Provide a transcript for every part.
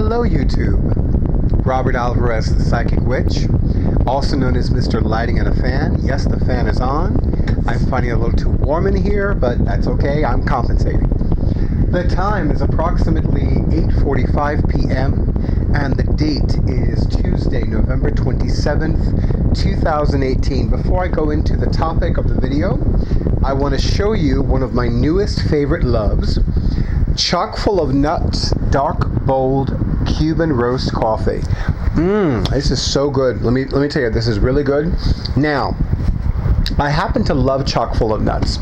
Hello YouTube. Robert Alvarez, the Psychic Witch, also known as Mr. Lighting and a Fan. Yes, the fan is on. I'm finding it a little too warm in here, but that's okay, I'm compensating. The time is approximately 8:45 p.m. and the date is Tuesday, November 27th, 2018. Before I go into the topic of the video, I want to show you one of my newest favorite loves, chock full of nuts, dark, bold Cuban roast coffee. This is so good. Let me tell you, this is really good. Now, I happen to love chock full of nuts.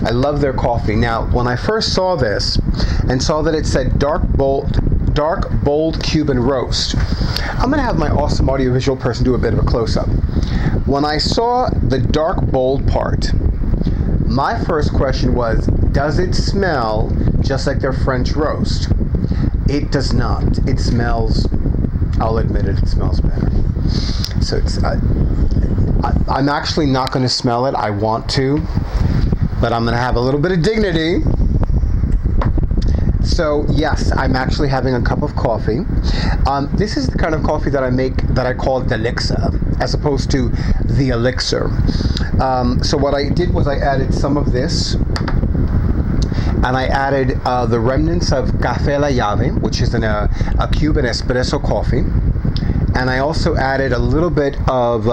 I love their coffee. Now, when I first saw this and saw that it said dark, bold Cuban roast, I'm going to have my awesome audiovisual person do a bit of a close-up. When I saw the dark, bold part, my first question was, does it smell just like their French roast? It does not. It smells, I'll admit it, it smells better. So it's, I'm actually not going to smell it. I want to, but I'm going to have a little bit of dignity. So yes, I'm actually having a cup of coffee. This is the kind of coffee that I make that I call Delixer, as opposed to the elixir. So what I did was I added some of this, and I added the remnants of Café La Llave, which is a Cuban espresso coffee, and I also added a little bit of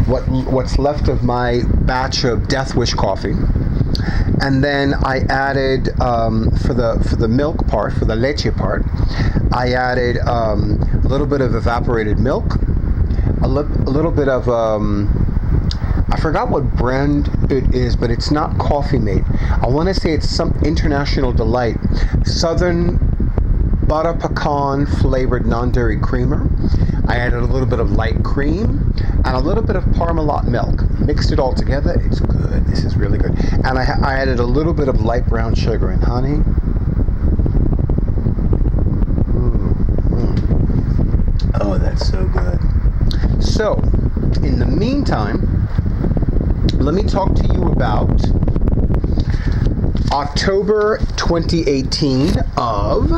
what's left of my batch of Death Wish coffee. And then I added, for the milk part, for the leche part, I added a little bit of evaporated milk, a little bit of, I forgot what brand it is, but it's not Coffee Mate. I want to say it's some International Delight, Southern butter pecan flavored non-dairy creamer. I added a little bit of light cream and a little bit of Parmalat milk. Mixed it all together. It's good. This is really good. And I added a little bit of light brown sugar and honey. Oh, that's so good. So, in the meantime, let me talk to you about October 2018 of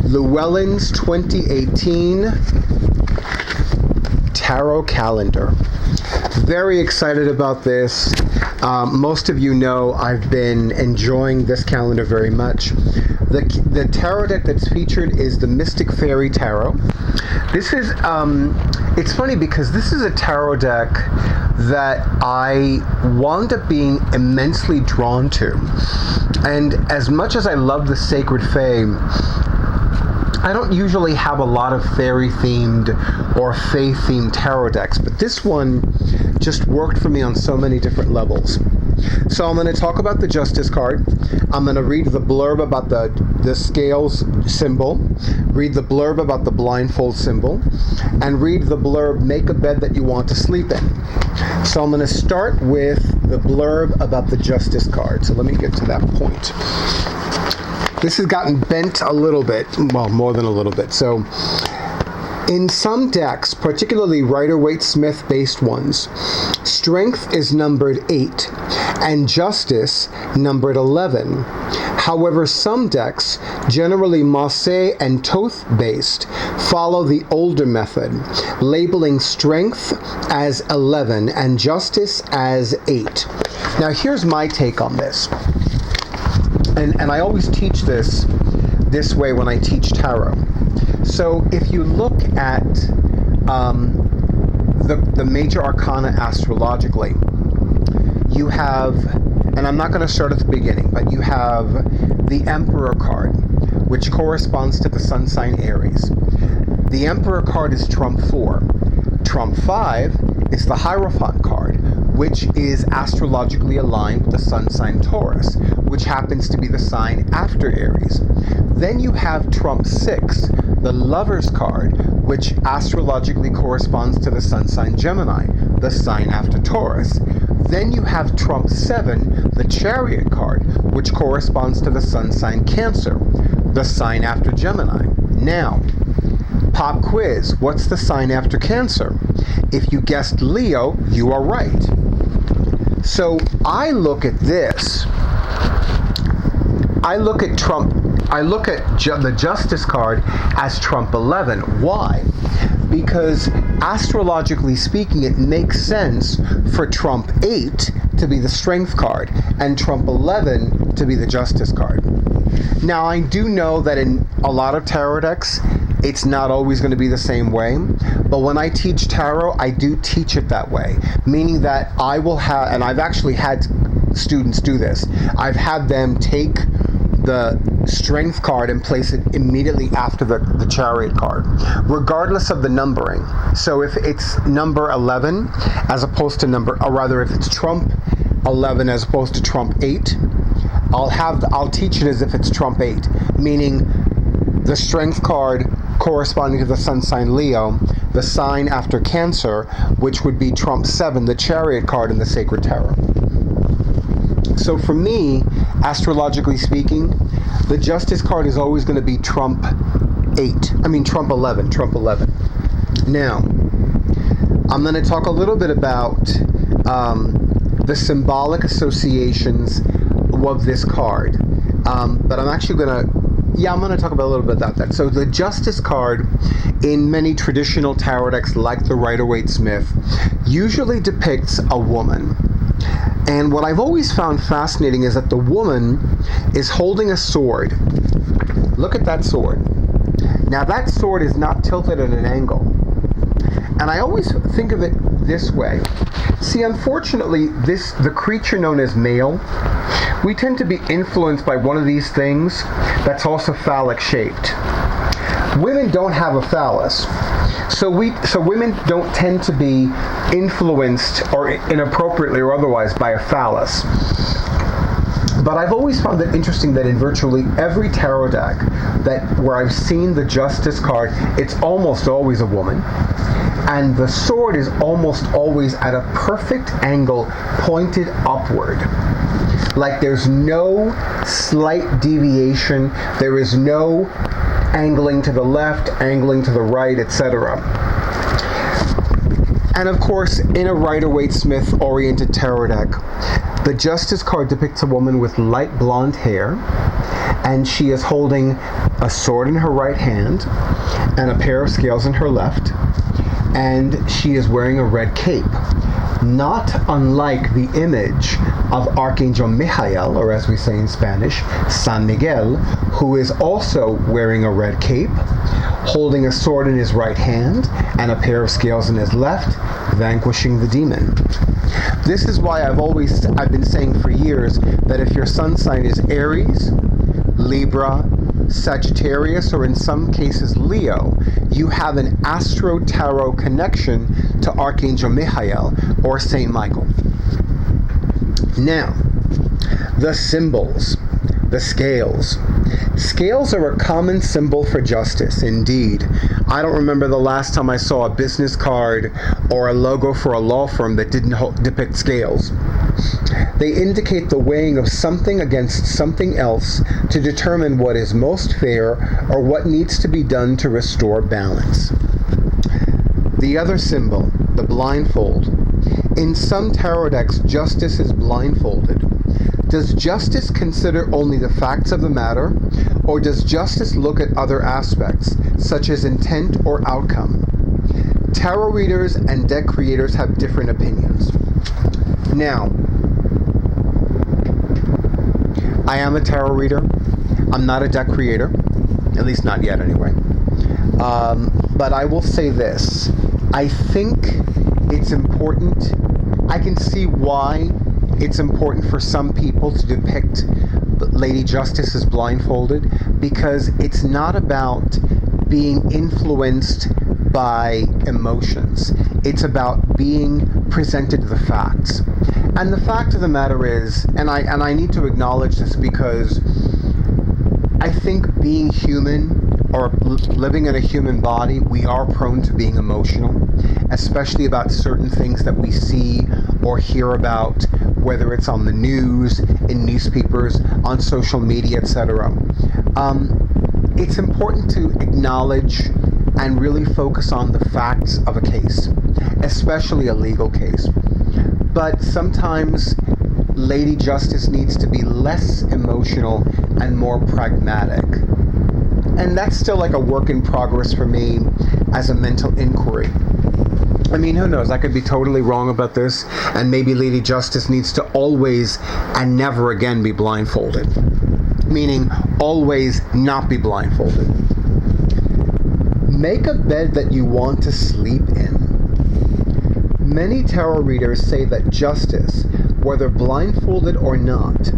Llewellyn's 2018 Tarot Calendar. Very excited about this. Most of you know I've been enjoying this calendar very much. The tarot deck that's featured is the Mystic Fairy Tarot. This is, it's funny because this is a tarot deck that I wound up being immensely drawn to. And as much as I love the Sacred Fae, I don't usually have a lot of fairy-themed or faith-themed tarot decks, but this one just worked for me on so many different levels. So I'm going to talk about the Justice card. I'm going to read the blurb about the scales symbol, read the blurb about the blindfold symbol, and read the blurb, make a bed that you want to sleep in. So I'm going to start with the blurb about the Justice card. So let me get to that point. This has gotten bent a little bit, well, more than a little bit. So, in some decks, particularly Rider-Waite-Smith based ones, strength is numbered 8 and justice numbered 11. However, some decks, generally Marseille and Thoth based, follow the older method, labeling strength as 11 and justice as 8. Now, here's my take on this. And I always teach this way when I teach tarot. So if you look at the major arcana astrologically, you have, and I'm not going to start at the beginning, but you have the Emperor card, which corresponds to the sun sign Aries. The Emperor card is Trump IV. Trump V is the Hierophant card, which is astrologically aligned with the sun sign Taurus, which happens to be the sign after Aries. Then you have Trump VI, the Lover's card, which astrologically corresponds to the sun sign Gemini, the sign after Taurus. Then you have Trump VII, the Chariot card, which corresponds to the sun sign Cancer, the sign after Gemini. Now, pop quiz, what's the sign after Cancer? If you guessed Leo, you are right. So I look at this. I look at Trump I look at the Justice card as Trump 11. Why? Because astrologically speaking, it makes sense for Trump 8 to be the Strength card and Trump 11 to be the Justice card. Now, I do know that in a lot of tarot decks, it's not always going to be the same way, but when I teach tarot, I do teach it that way, meaning that I will have, and I've actually had students do this, I've had them take the Strength card and place it immediately after the Chariot card, regardless of the numbering. So if it's number 11 as opposed to if it's Trump 11 as opposed to Trump 8, I'll teach it as if it's Trump 8, meaning the Strength card corresponding to the sun sign Leo, the sign after Cancer, which would be Trump 7, the Chariot card in the Sacred Tarot. So for me, astrologically speaking, the Justice card is always going to be Trump 11. Now, I'm going to talk a little bit about the symbolic associations of this card. But I'm actually going to talk about a little bit about that. So the Justice card in many traditional tarot decks like the Rider-Waite-Smith usually depicts a woman. And what I've always found fascinating is that the woman is holding a sword. Look at that sword. Now that sword is not tilted at an angle. And I always think of it this way. See, unfortunately, the creature known as male, we tend to be influenced by one of these things that's also phallic shaped. Women don't have a phallus. So women don't tend to be influenced or inappropriately or otherwise by a phallus. But I've always found it interesting that in virtually every tarot deck where I've seen the Justice card, it's almost always a woman. And the sword is almost always at a perfect angle, pointed upward. Like there's no slight deviation, there is no angling to the left, angling to the right, etc. And of course, in a Rider-Waite-Smith oriented tarot deck, the Justice card depicts a woman with light blonde hair, and she is holding a sword in her right hand and a pair of scales in her left, and she is wearing a red cape. Not unlike the image of Archangel Michael, or as we say in Spanish, San Miguel, who is also wearing a red cape, holding a sword in his right hand and a pair of scales in his left, vanquishing the demon. This is why I've been saying for years that if your sun sign is Aries, Libra, Sagittarius, or in some cases Leo, you have an astro-tarot connection to Archangel Michael or Saint Michael. Now, the symbols, the scales. Scales are a common symbol for justice, indeed. I don't remember the last time I saw a business card or a logo for a law firm that didn't depict scales. They indicate the weighing of something against something else to determine what is most fair or what needs to be done to restore balance. The other symbol, the blindfold. In some tarot decks, justice is blindfolded. Does justice consider only the facts of the matter, or does justice look at other aspects, such as intent or outcome? Tarot readers and deck creators have different opinions. Now, I am a tarot reader. I'm not a deck creator, at least not yet anyway. But I will say this. I think it's important. I can see why it's important for some people to depict Lady Justice as blindfolded, because it's not about being influenced by emotions. It's about being presented the facts. And the fact of the matter is, and I need to acknowledge this because I think being human or living in a human body, we are prone to being emotional, especially about certain things that we see or hear about, whether it's on the news, in newspapers, on social media, etc. It's important to acknowledge and really focus on the facts of a case, especially a legal case. But sometimes Lady Justice needs to be less emotional and more pragmatic. And that's still like a work in progress for me as a mental inquiry. I mean, who knows? I could be totally wrong about this, and maybe Lady Justice needs to always and never again be blindfolded. Meaning, always not be blindfolded. Make a bed that you want to sleep in. Many tarot readers say that justice, whether blindfolded or not,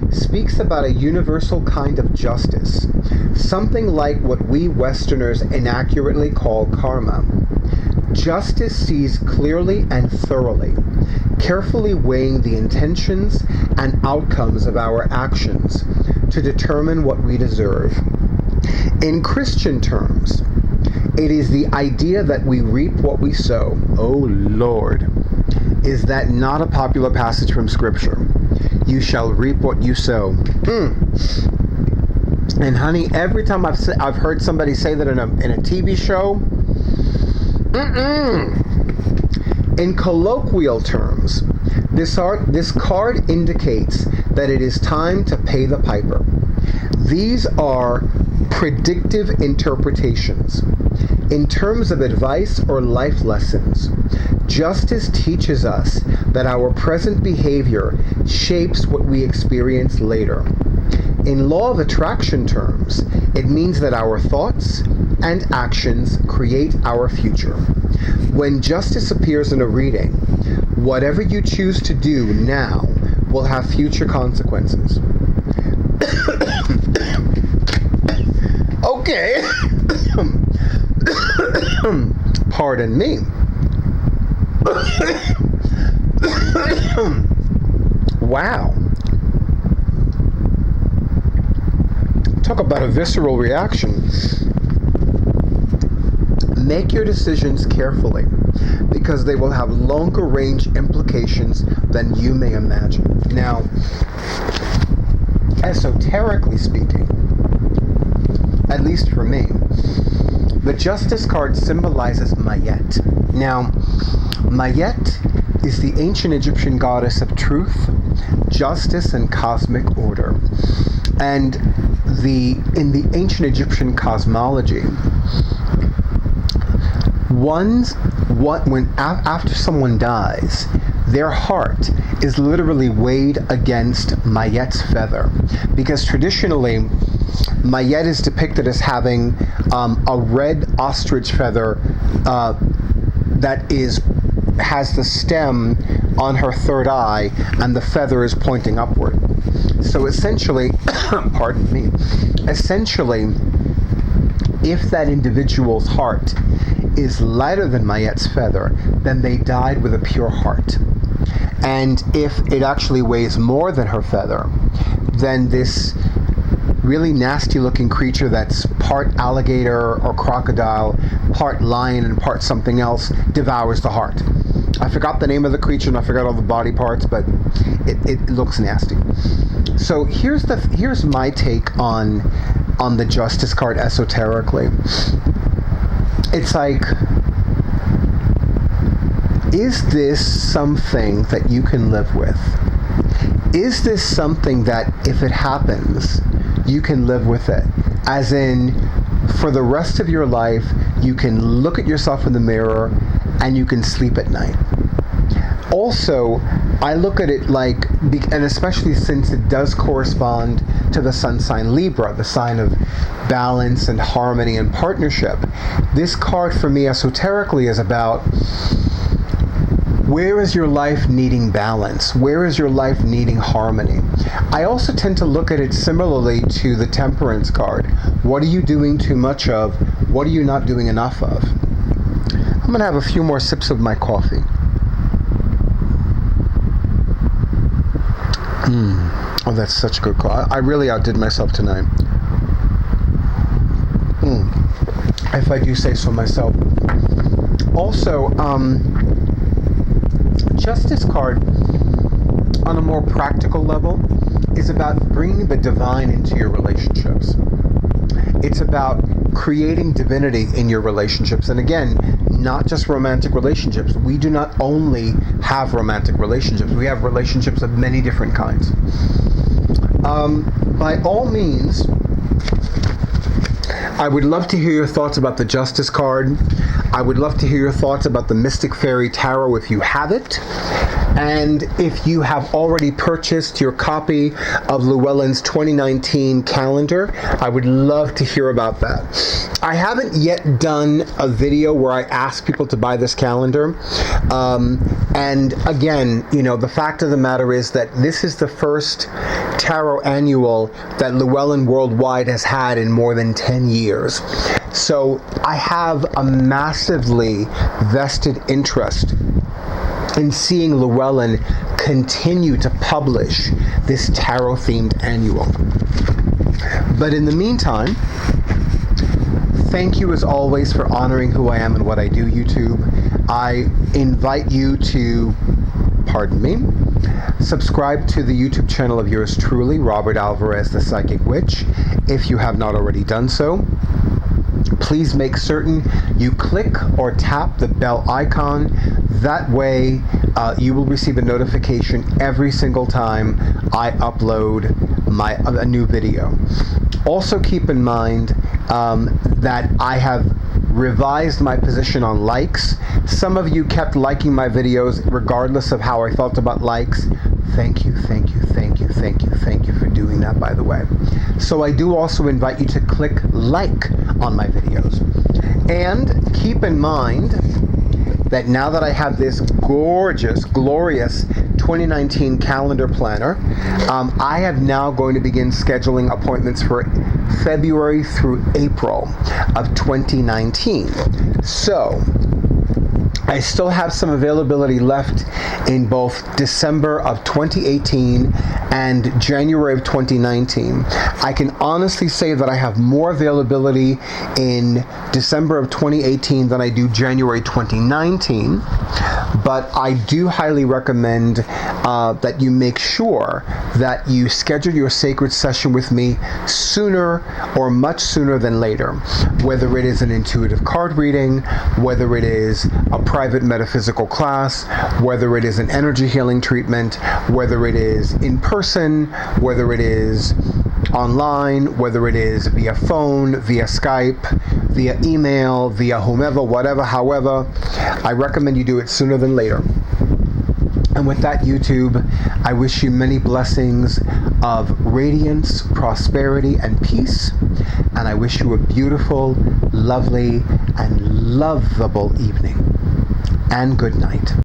speaks about a universal kind of justice, something like what we Westerners inaccurately call karma. Justice sees clearly and thoroughly, carefully weighing the intentions and outcomes of our actions to determine what we deserve. In Christian terms, it is the idea that we reap what we sow. Oh Lord, is that not a popular passage from Scripture? You shall reap what you sow. And honey, every time I've heard somebody say that in a TV show, in colloquial terms, this card indicates that it is time to pay the piper. These are predictive interpretations. In terms of advice or life lessons, justice teaches us that our present behavior shapes what we experience later. In law of attraction terms, it means that our thoughts and actions create our future. When justice appears in a reading, whatever you choose to do now will have future consequences. Okay. Pardon me. Wow. Talk about a visceral reaction. Make your decisions carefully, because they will have longer range implications than you may imagine. Now, esoterically speaking, at least for me, the Justice card symbolizes Mayet. Now, Mayet is the ancient Egyptian goddess of truth, justice, and cosmic order. And in the ancient Egyptian cosmology, after someone dies, their heart is literally weighed against Mayet's feather, because traditionally Mayet is depicted as having a red ostrich feather that has the stem on her third eye, and the feather is pointing upward. So essentially, pardon me, if that individual's heart is lighter than Mayet's feather, then they died with a pure heart. And if it actually weighs more than her feather, then this really nasty looking creature that's part alligator or crocodile, part lion and part something else, devours the heart. I forgot the name of the creature and I forgot all the body parts, but it looks nasty. So here's my take on the Justice card esoterically. It's like, is this something that you can live with? Is this something that if it happens, you can live with it? As in, for the rest of your life, you can look at yourself in the mirror and you can sleep at night. Also, I look at it like, and especially since it does correspond to the sun sign Libra, the sign of balance and harmony and partnership, this card for me esoterically is about, where is your life needing balance? Where is your life needing harmony? I also tend to look at it similarly to the Temperance card. What are you doing too much of? What are you not doing enough of? I'm going to have a few more sips of my coffee. Oh, that's such a good call. I really outdid myself tonight. If I do say so myself. Also, Justice card, on a more practical level, is about bringing the divine into your relationships. It's about creating divinity in your relationships. And again, not just romantic relationships. We do not only have romantic relationships. We have relationships of many different kinds. By all means, I would love to hear your thoughts about the Justice card. I would love to hear your thoughts about the Mystic Fairy Tarot if you have it. And if you have already purchased your copy of Llewellyn's 2019 calendar, I would love to hear about that. I haven't yet done a video where I ask people to buy this calendar. And again, you know, the fact of the matter is that this is the first tarot annual that Llewellyn Worldwide has had in more than 10 years. So I have a massively vested interest in seeing Llewellyn continue to publish this tarot-themed annual. But in the meantime, thank you as always for honoring who I am and what I do, YouTube. I invite you to, subscribe to the YouTube channel of yours truly, Robert Alvarez, the Psychic Witch, if you have not already done so. Please make certain you click or tap the bell icon. That way you will receive a notification every single time I upload a new video. Also keep in mind that I have revised my position on likes. Some of you kept liking my videos regardless of how I felt about likes. Thank you for doing that, by the way. So I do also invite you to click like on my videos. And keep in mind that now that I have this gorgeous, glorious 2019 calendar planner, I am now going to begin scheduling appointments for February through April of 2019. So I still have some availability left in both December of 2018 and January of 2019. I can honestly say that I have more availability in December of 2018 than I do January 2019, but I do highly recommend that you make sure that you schedule your sacred session with me sooner or much sooner than later, whether it is an intuitive card reading, whether it is a private metaphysical class, whether it is an energy healing treatment, whether it is in person, whether it is online, whether it is via phone, via Skype, via email, via whomever, whatever, however. I recommend you do it sooner than later. And with that, YouTube, I wish you many blessings of radiance, prosperity, and peace. And I wish you a beautiful, lovely, and lovable evening. And good night.